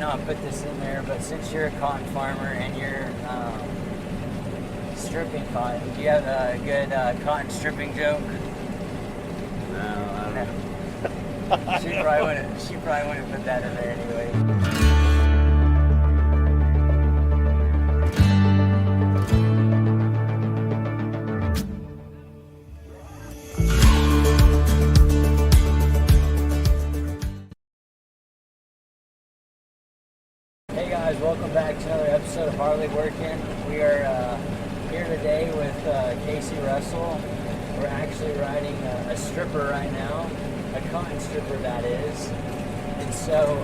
not put this in there, but since you're a cotton farmer and you're stripping cotton, do you have a good cotton stripping joke? No, I don't. She probably wouldn't put that in there anyway. Hey guys, welcome back to another episode of Workin. We are here today with Casey Russell. We're actually riding a stripper right now, a cotton stripper that is. And so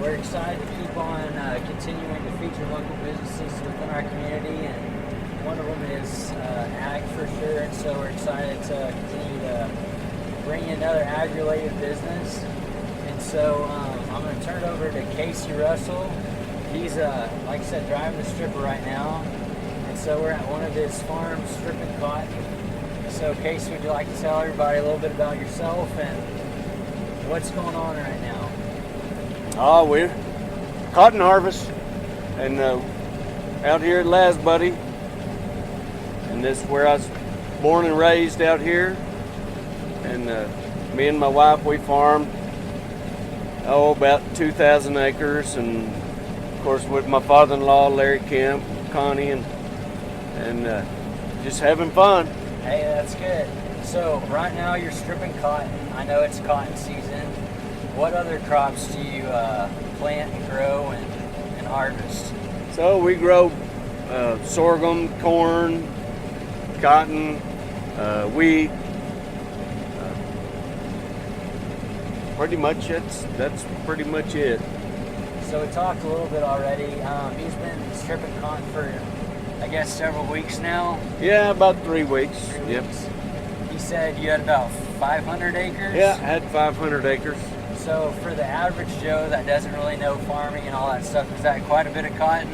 we're excited to keep on continuing to feature local businesses within our community, and one of them is ag for sure. And so we're excited to continue to bring in another ag-related business. And so I'm going to turn it over to Casey Russell. He's, like I said, driving the stripper right now. And so we're at one of his farms stripping cotton. So Casey, would you like to tell everybody a little bit about yourself and what's going on right now? Oh, we're cotton harvest, and out here at Lazbuddie. And this is where I was born and raised out here. And me and my wife, we farmed about 2,000 acres, and of course with my father-in-law Larry Kemp, Connie, and just having fun. Hey, that's good. So right now you're stripping cotton. I know it's cotton season. What other crops do you plant and grow and harvest? So we grow sorghum, corn, cotton, wheat. Pretty much that's pretty much it. So we talked a little bit already. He's been stripping cotton for, I guess, several weeks now. Yeah, about 3 weeks. 3 Yep. weeks. He said you had about 500 acres? Yeah, I had 500 acres. So for the average Joe that doesn't really know farming and all that stuff, is that quite a bit of cotton?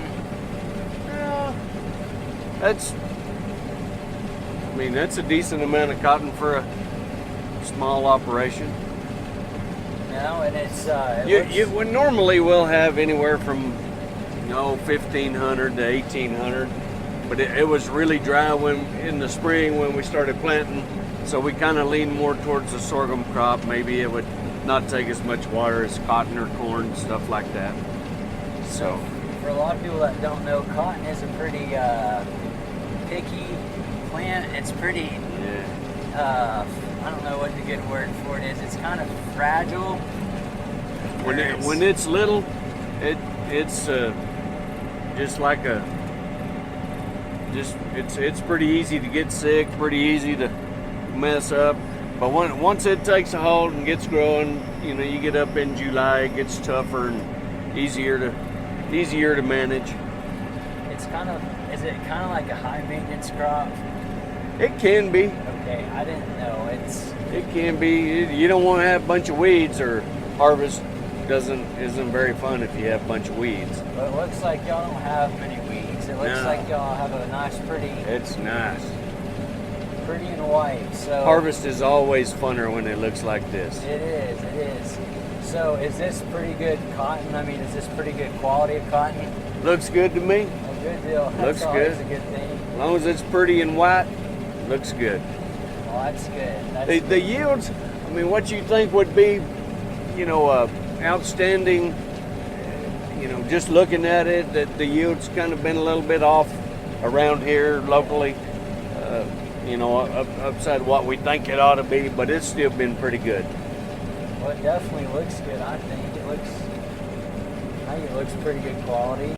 That's a decent amount of cotton for a small operation. No, and it's We normally will have anywhere from 1,500 to 1,800, but it was really dry in the spring when we started planting, so we kind of leaned more towards the sorghum crop. Maybe it would not take as much water as cotton or corn, stuff like that. So for a lot of people that don't know, cotton is a pretty picky plant. It's pretty I don't know what the good word for it is. It's kind of fragile. When it's little, it's just like it's pretty easy to get sick, pretty easy to mess up. But once it takes a hold and gets growing, you get up in July, it gets tougher and easier to manage. Is it kind of like a high maintenance crop? It can be. Okay, I didn't know. It can be. You don't want to have a bunch of weeds, or harvest isn't very fun if you have a bunch of weeds. But it looks like y'all don't have many weeds. It looks like y'all have a nice, pretty. It's nice. Pretty and white. So harvest is always funner when it looks like this. It is. So is this pretty good cotton? I mean, is this pretty good quality of cotton? Looks good to me. A good deal. Looks always good. A good thing. As long as it's pretty and white, looks good. Well, that's good. The yields, what you think would be, outstanding, just looking at it, that the yield's kind of been a little bit off around here locally, upside what we think it ought to be, but it's still been pretty good. Well, it definitely looks good. I think it looks pretty good quality.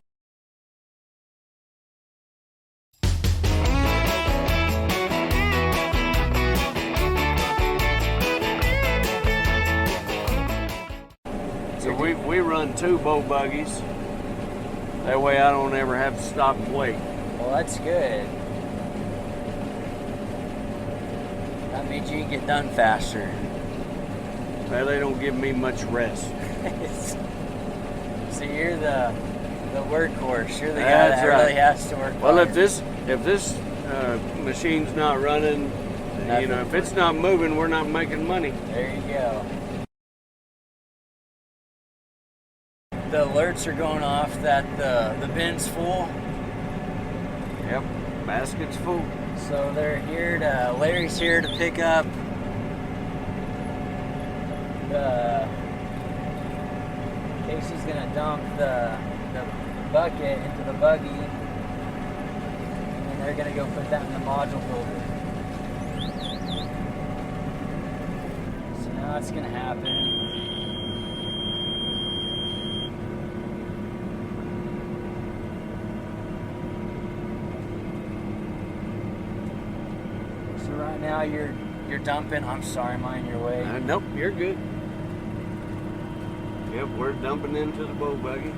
So we run 2 bow buggies. That way I don't ever have to stop and wait. Well, that's good. That means you can get done faster. Well, they don't give me much rest. So you're the workhorse. You're the guy that really has to work Well, hard. if this machine's not running, if it's not moving, we're not making money. There you go. the alerts are going off that the bin's full. Yep, basket's full. So they're here to, Larry's here to pick up Casey's gonna dump the bucket into the buggy, and they're gonna go put that in the module builder. So now it's gonna happen. So right now you're dumping. I'm sorry, mind your way. Nope, you're good. Yep, we're dumping into the boat buggy.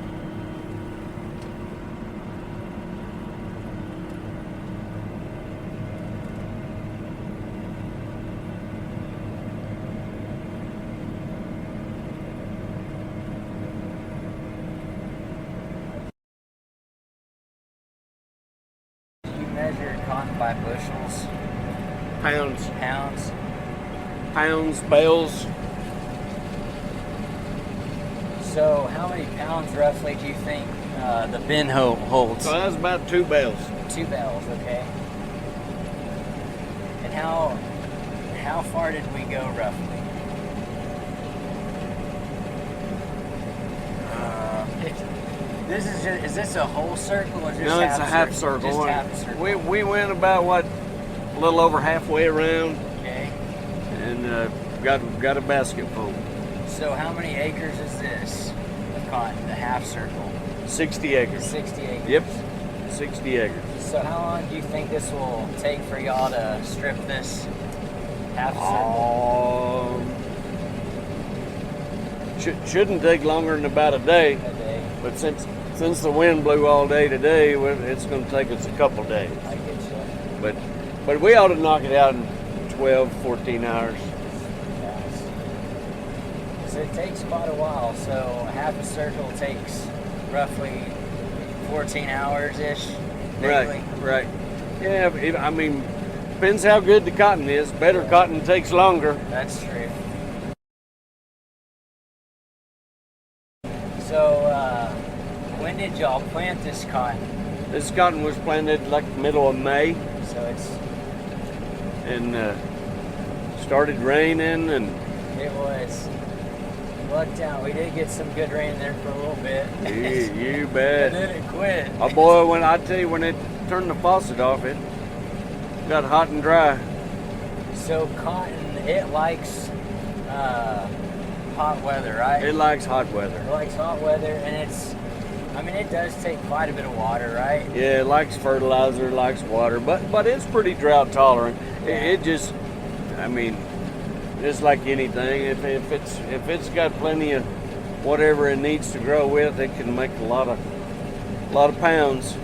Do you measure cotton by bushels? Pounds. Pounds? Pounds, bales. So how many pounds roughly do you think the bin holds? So that's about 2 bales. 2 bales, okay. And how far did we go roughly? Is this a whole circle or just No, it's a half circle. Just half a circle. We went about a little over halfway around. Okay. And got a basket full. So how many acres is this of cotton, the half circle? 60 acres. 60 acres. Yep, 60 acres. So how long do you think this will take for y'all to strip this half circle? Shouldn't take longer than about a day. A day. But since the wind blew all day today, it's going to take us a couple days. I get you. But we ought to knock it out in 12, 14 hours. Yes. So it takes quite a while. So half a circle takes roughly 14 hours-ish. Daily. Right. Yeah, I mean, depends how good the cotton is. Better cotton takes longer. That's true. So when did y'all plant this cotton? This cotton was planted like middle of May. So it's... And started raining, and It was. Lucked out. We did get some good rain there for a little bit. you bet. And then it quit. Oh boy, when it turned the faucet off, it got hot and dry. So cotton, it likes hot weather, right? It likes hot weather. It likes hot weather, and it does take quite a bit of water, right? Yeah, it likes fertilizer, it likes water, but it's pretty drought tolerant. Yeah. It just, just like anything, if it's got plenty of whatever it needs to grow with, it can make a lot of pounds.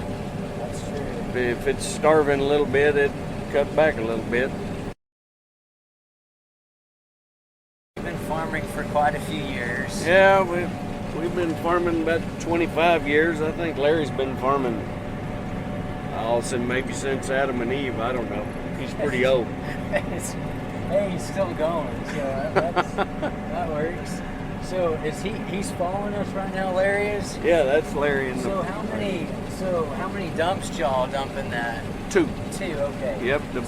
That's true. If it's starving a little bit, it cut back a little bit. We've been farming for quite a few years. Yeah, we've been farming about 25 years. I think Larry's been farming, I'll say maybe since Adam and Eve. I don't know. He's pretty old. Hey, he's still going, so that works. So he's following us right now, Larry is? Yeah, that's Larry. So how many dumps y'all dumping that? 2. 2, okay. Yep, the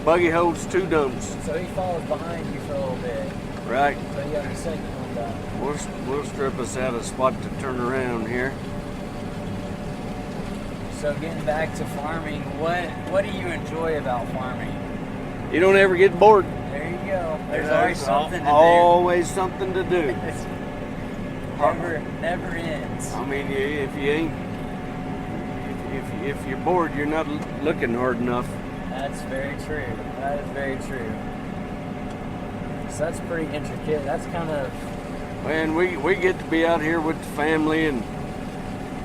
buggy holds 2 dumps. So he follows behind you for a little bit. Right. So you have the second one done. We'll strip us out a spot to turn around here. So getting back to farming, what do you enjoy about farming? You don't ever get bored. There you go. There's always something to do. Always something to do. Never ends. I mean, if you're bored, you're not looking hard enough. That's very true. That is very true. So that's pretty intricate. That's kind of... And we get to be out here with the family and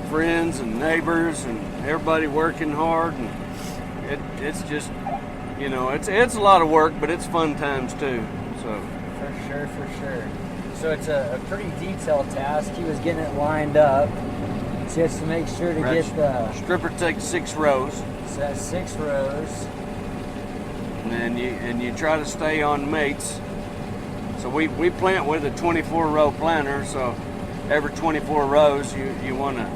friends and neighbors and everybody working hard, and it's just, it's a lot of work, but it's fun times too. So For sure. So it's a pretty detailed task. He was getting it lined up. So he has to make sure to get the... Stripper takes 6 rows. So that's 6 rows. And you try to stay on mates. So we plant with a 24-row planter, so every 24 rows, you wanna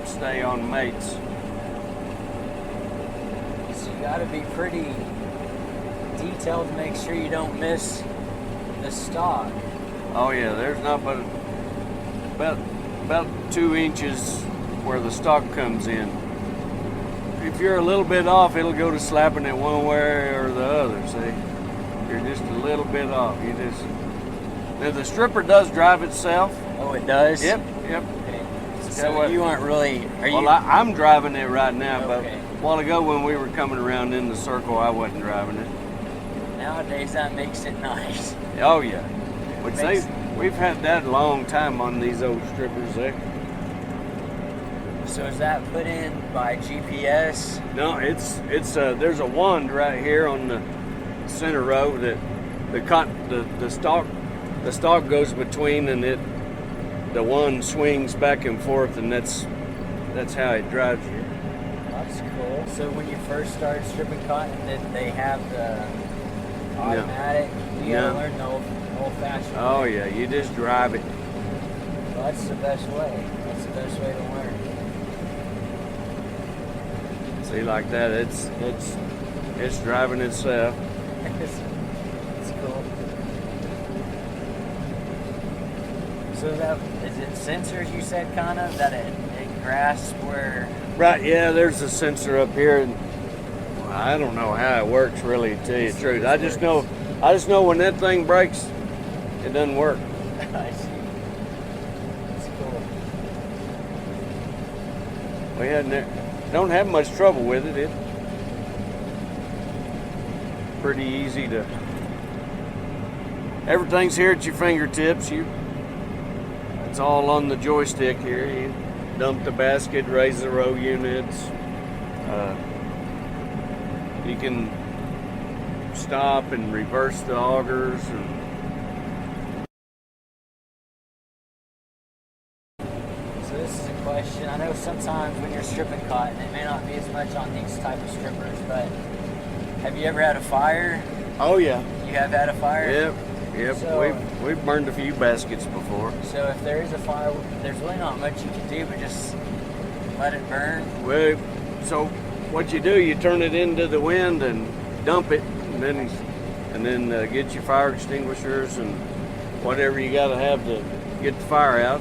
stay on mates. So you got to be pretty detailed to make sure you don't miss the stock. Oh yeah, there's not but about 2 inches where the stock comes in. If you're a little bit off, it'll go to slapping it one way or the other. See, you're just a little bit off. Now the stripper does drive itself. Oh, it does? Yep. Okay. So you aren't really, Well, I'm driving it right now, but Okay. a while ago when we were coming around in the circle, I wasn't driving it. Nowadays that makes it nice. Oh yeah, but we've had that a long time on these old strippers there. So is that put in by GPS? No, it's there's a wand right here on the center row that the stalk goes between, and the wand swings back and forth, and that's how it drives you. That's cool. So when you first started stripping cotton, did they have the automatic? You gotta learn the old-fashioned Oh way. yeah, you just drive it. Well, that's the best way. That's the best way to learn. See, like that, it's driving itself. It's cool. So is it sensors you said, kind of, that it grasps where? Right, yeah, there's a sensor up here, and I don't know how it works, really, to tell you the truth. I just know when that thing breaks, it doesn't work. I see. It's cool. We don't have much trouble with it. It's pretty easy to. Everything's here at your fingertips. It's all on the joystick here. You dump the basket, raise the row units. You can stop and reverse the augers. So this is a question. I know sometimes when you're stripping cotton, it may not be as much on these type of strippers, but have you ever had a fire? Oh yeah. You have had a fire? Yep. So, we've burned a few baskets before. So if there is a fire, there's really not much you can do but just let it burn. Well, so what you do, you turn it into the wind and dump it, and then get your fire extinguishers and whatever you got to have to get the fire out.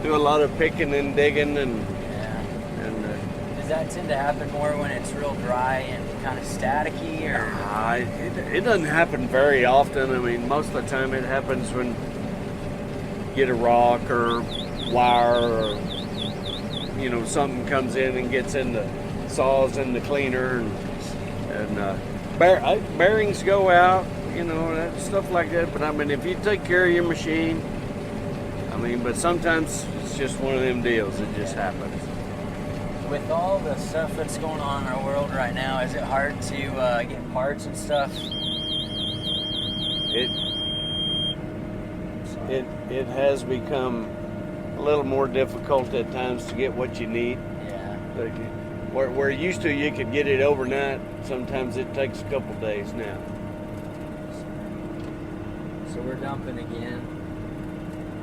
Do a lot of picking and digging and does that tend to happen more when it's real dry and kind of staticky, or? It doesn't happen very often. I mean, most of the time it happens when you get a rock or wire, or something comes in and gets in the saws and the cleaner, and bearings go out, stuff like that. But I mean, if you take care of your machine, but sometimes it's just one of them deals. It just happens. With all the stuff that's going on in our world right now, is it hard to get parts and stuff? It has become a little more difficult at times to get what you need. Yeah. Where used to you could get it overnight, sometimes it takes a couple days now. So we're dumping again.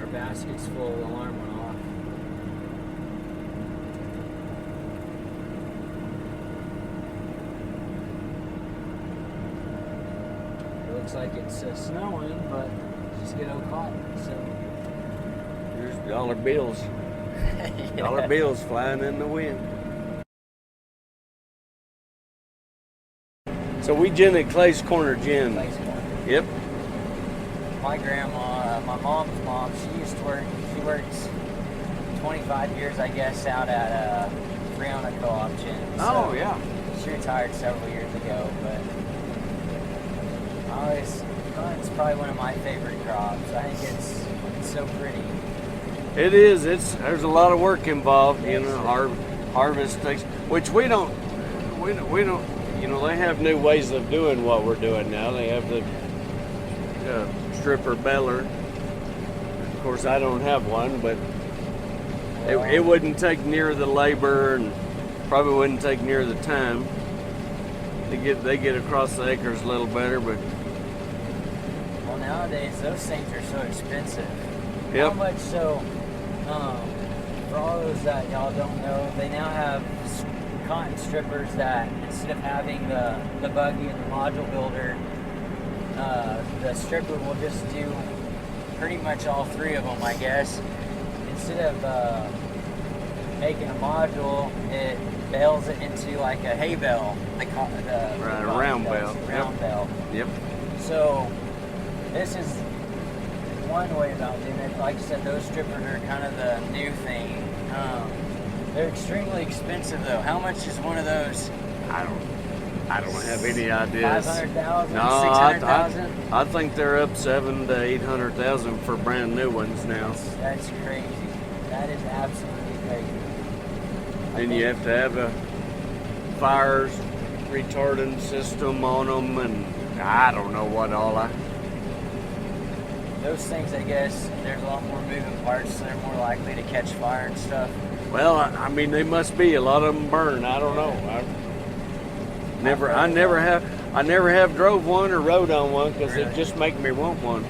Our basket's full, the alarm went off. Looks like it's snowing, but just get out cotton. So There's dollar bills. yeah. Dollar bills flying in the wind. So we gin at Clay's Corner Gin. Place corner. Yep. My grandma, my mom's mom, she works 25 years, I guess, out at Friona Co-op Gin. Oh yeah. She retired several years ago, but cotton's probably one of my favorite crops. I think it's so pretty. It is. There's a lot of work involved. Harvest takes, which we don't. They have new ways of doing what we're doing now. They have the stripper baler. Of course, I don't have one, but it wouldn't take near the labor, and probably wouldn't take near the time. They get across the acres a little better, but Well, now nowadays those things are so expensive. Yep. How much so? For all those that y'all don't know, they now have cotton strippers that instead of having the buggy and the module builder, the stripper will just do pretty much all three of them, I guess. Instead of making a module, it bales it into like a hay bale, Right, a round bale. Round bale. Yep. So this is one way about doing it. Like I said, those strippers are kind of the new thing. They're extremely expensive though. How much is one of those? I don't have any idea. 500,000, No, 600,000. I think they're up 700,000 to 800,000 for brand new ones now. That's crazy. That is absolutely crazy. Then you have to have a fire retardant system on them, and I don't know what all. Those things, I guess, there's a lot more moving parts, so they're more likely to catch fire and stuff. Well, I mean, they must be. A lot of them burn. I don't know. I never have drove one or rode on one because Really? it just make me want one.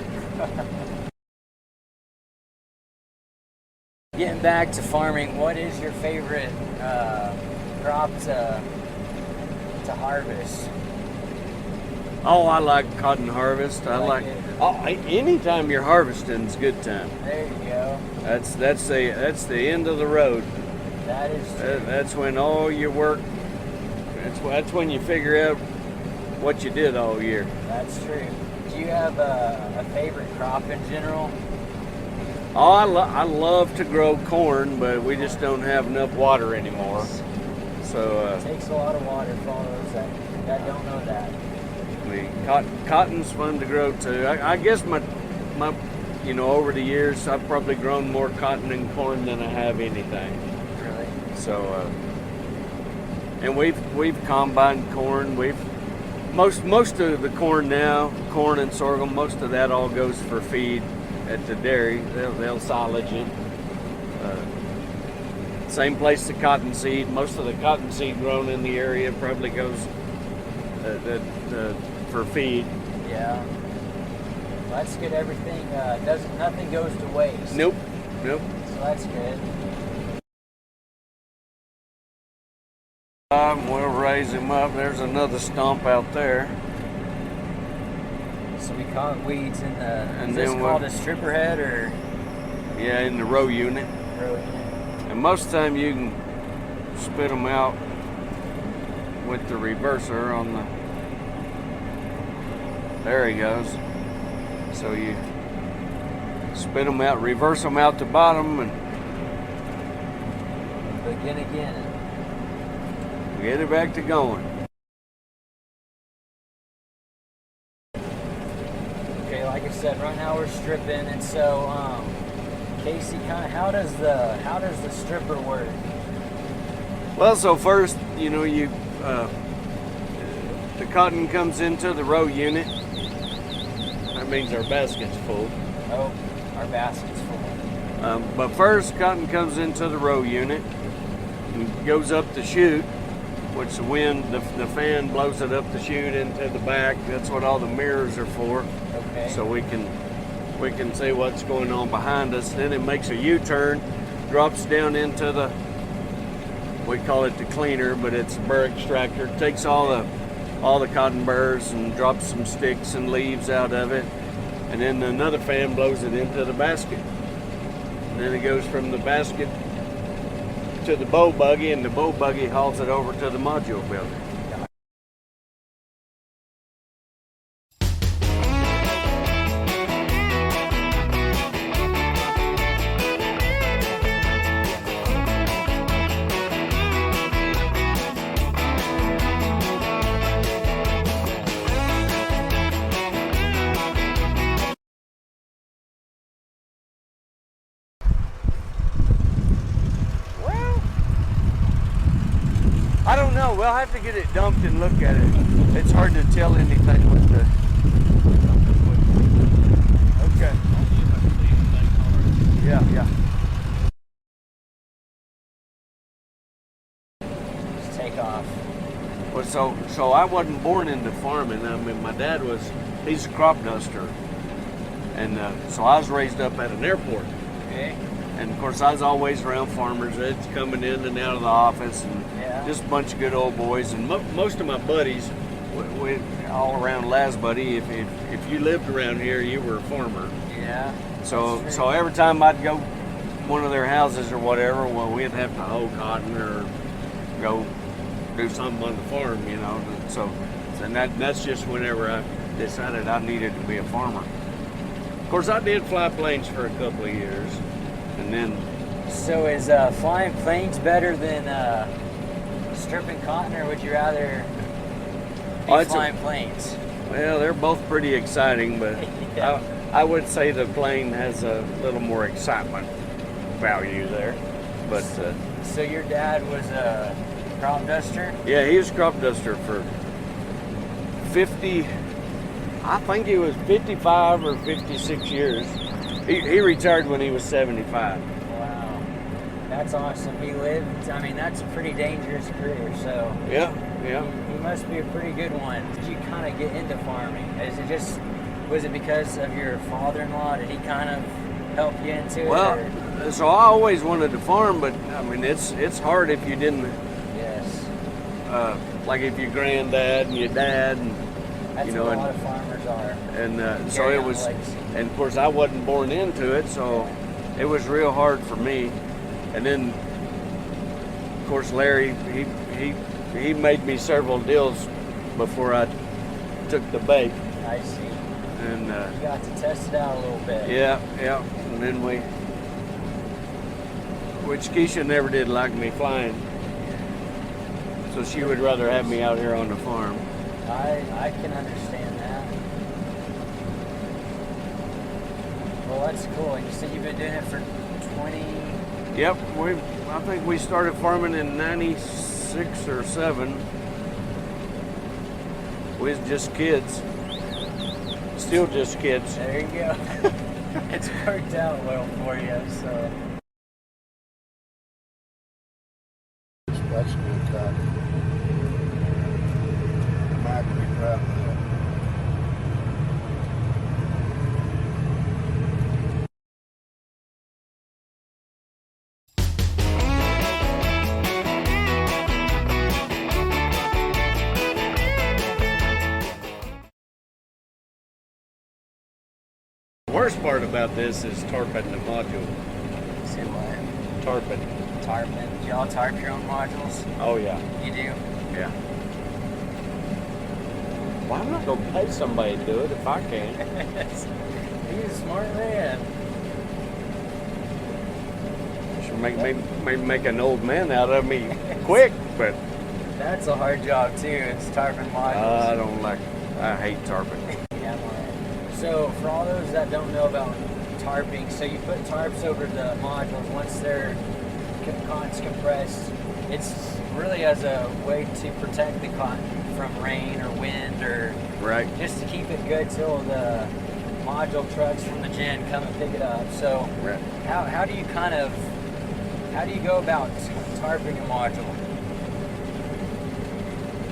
Getting back to farming, what is your favorite crop to harvest? Oh, I like cotton harvest. I Like like it. Anytime you're harvesting is good time. There you go. That's the end of the road. That is true. That's when all your work. That's when you figure out what you did all year. That's true. Do you have a favorite crop in general? Oh, I love to grow corn, but we just don't have enough water anymore. So It takes a lot of water for all those that don't know that. cotton's fun to grow too. I guess my over the years I've probably grown more cotton and corn than I have anything. Really? So and we've combined corn. Most of the corn now, corn and sorghum, most of that all goes for feed at the dairy. They'll silage it. Same place the cottonseed. Most of the cottonseed grown in the area probably goes for feed. Yeah. Well, that's good. Everything nothing goes to waste. Nope. So that's good. We'll raise him up. There's another stump out there. So we caught weeds in the. And Is this then called a stripper head or? Yeah, in the row unit. And most of the time you can spit them out with the reverser on the. There he goes. So you spit them out, reverse them out the bottom, and Begin again. get it back to going. Okay, like I said, right now we're stripping, and so Casey, kind of how does the stripper work? Well, so first, the cotton comes into the row unit. That means our basket's full. Oh, our basket's full. But first, cotton comes into the row unit and goes up the chute, which the wind, the fan blows it up the chute into the back. That's what all the mirrors are for. Okay. So we can see what's going on behind us. Then it makes a U-turn, drops down into we call it the cleaner, but it's a burr extractor. It takes all the cotton burrs and drops some sticks and leaves out of it. And then another fan blows it into the basket. And then it goes from the basket to the bow buggy, and the bow buggy hauls it over to the module builder. I don't know. We'll have to get it dumped and look at it. It's hard to tell anything with the. Okay. Yeah. Just take off. Well, so I wasn't born into farming. I mean, my dad was. He's a crop duster. And so I was raised up at an airport. Okay. And of course, I was always around farmers. It's coming in and out of the office, and just a bunch of good old boys. And most of my buddies, we all around Lazbuddie. If you lived around here, you were a farmer. Yeah. So every time I'd go one of their houses or whatever, well, we'd have to hoe cotton or go do something on the farm, you know. So and that's just whenever I decided I needed to be a farmer. Of course, I did fly planes for a couple of years, and then. So is flying planes better than stripping cotton, or would you rather be flying planes? Well, they're both pretty exciting, but I would say the plane has a little more excitement value there. But so your dad was a crop duster? Yeah, he was a crop duster for 50. I think he was 55 or 56 years. He retired when he was 75. Wow, that's awesome. He lived. I mean, that's a pretty dangerous career. So yeah. He must be a pretty good one. Did you kind of get into farming? Was it because of your father-in-law? Did he kind of help you into it? Well, so I always wanted to farm, but I mean, it's hard if you didn't. Yes. Like if your granddad and your dad, and that's you know, what a lot of farmers are. And so it was, and of course I wasn't born into it, so it was real hard for me. And then, of course, Larry, he made me several deals before I took the bake. I see. And you got to test it out a little bit. Yeah. And then which Keisha never did like me flying, so she would rather have me out here on the farm. I can understand that. Well, that's cool. And you said you've been doing it for 20. Yep. I think we started farming in '96 or '97. We was just kids. Still just kids. There you go. It's worked out well for you, so. That's good cotton. Might be proud of that. The worst part about this is tarping the module. Say what? Tarping. Tarping. Do y'all tarp your own modules? Oh yeah. You do? Yeah. Well, I'm not gonna pay somebody to do it if I can. He's a smart man. Should make an old man out of me quick, but that's a hard job too. It's tarping modules. I hate tarping. Yeah, so for all those that don't know about tarping, so you put tarps over the modules once their cotton's compressed. It's really as a way to protect the cotton from rain or wind, or just to keep it good till the module trucks from the gin come and pick it up. So how do you go about tarping a module?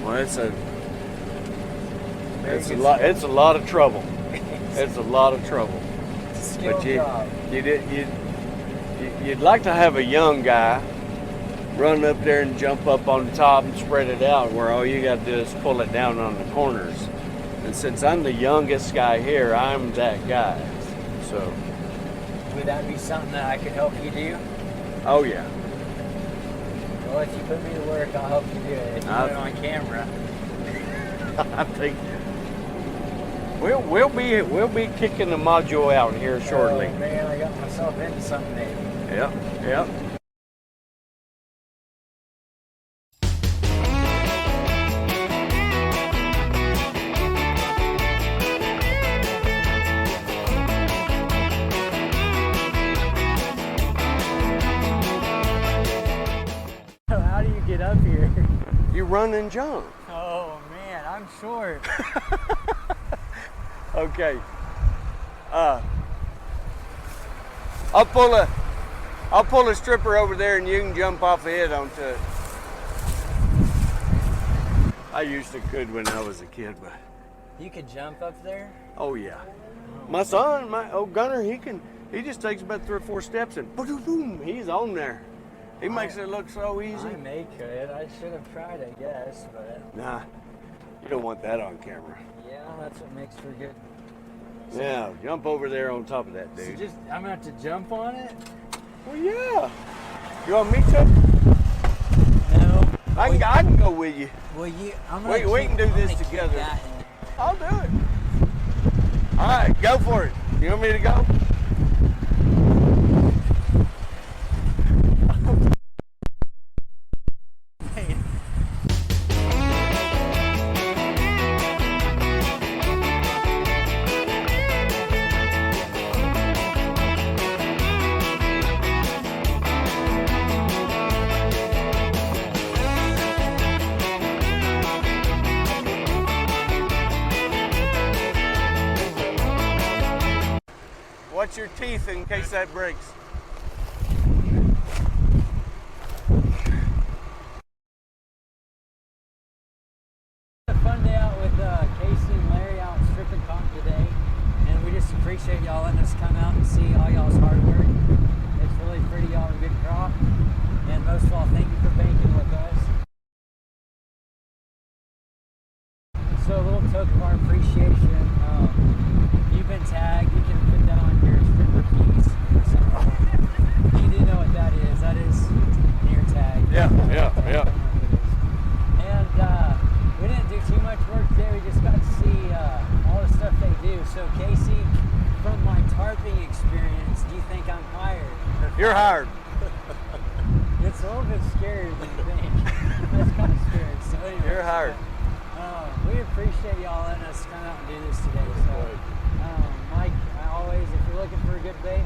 Well, it's a lot of trouble. It's a lot of trouble. It's a skill job. You'd like to have a young guy run up there and jump up on the top and spread it out, where all you got to do is pull it down on the corners. And since I'm the youngest guy here, I'm that guy. So. Would that be something that I could help you do? Oh yeah. Well, if you put me to work, I'll help you do it. If you put it on camera. I think we'll be kicking the module out here shortly. Oh man, I got myself into something maybe. Yep. How do you get up here? You run and jump. Oh man, I'm short. Okay. I'll pull a stripper over there and you can jump off the head onto it. I used to could when I was a kid, but You could jump up there? oh yeah. Oh My son, my old Gunner, he just takes about 3 or 4 steps and boom, boom, he's on there. He makes it look so easy. I may could. I should have tried, I guess, but Nah, you don't want that on camera. yeah, that's what makes for good. Yeah, jump over there on top of that, So dude. just I'm gonna have to jump on it. Well, yeah. You want me to? No. I can go with you. Well, I'm We can do this together. I'll do it. All right, go for it. You want me to go? Watch your teeth in case that breaks. A fun day out with Casey and Larry out stripping cotton today, and we just appreciate y'all letting us come out and see all y'all's hard work. It's really pretty, y'all have a good crop, and most of all, thank you for banking with us. So a little token of our appreciation, you've been tagged. You can put that on your stripper keys. You do know what that is. That is near tag. Yeah. And we didn't do too much work today. We just got to see all the stuff they do. So Casey, from my tarping experience, do you think I'm hired? You're hired. It's a little bit scarier than you think. That's kind of scary. So anyway, You're hired. we appreciate y'all letting us come out and do this today. So, Mike, always, if you're looking for a good bait,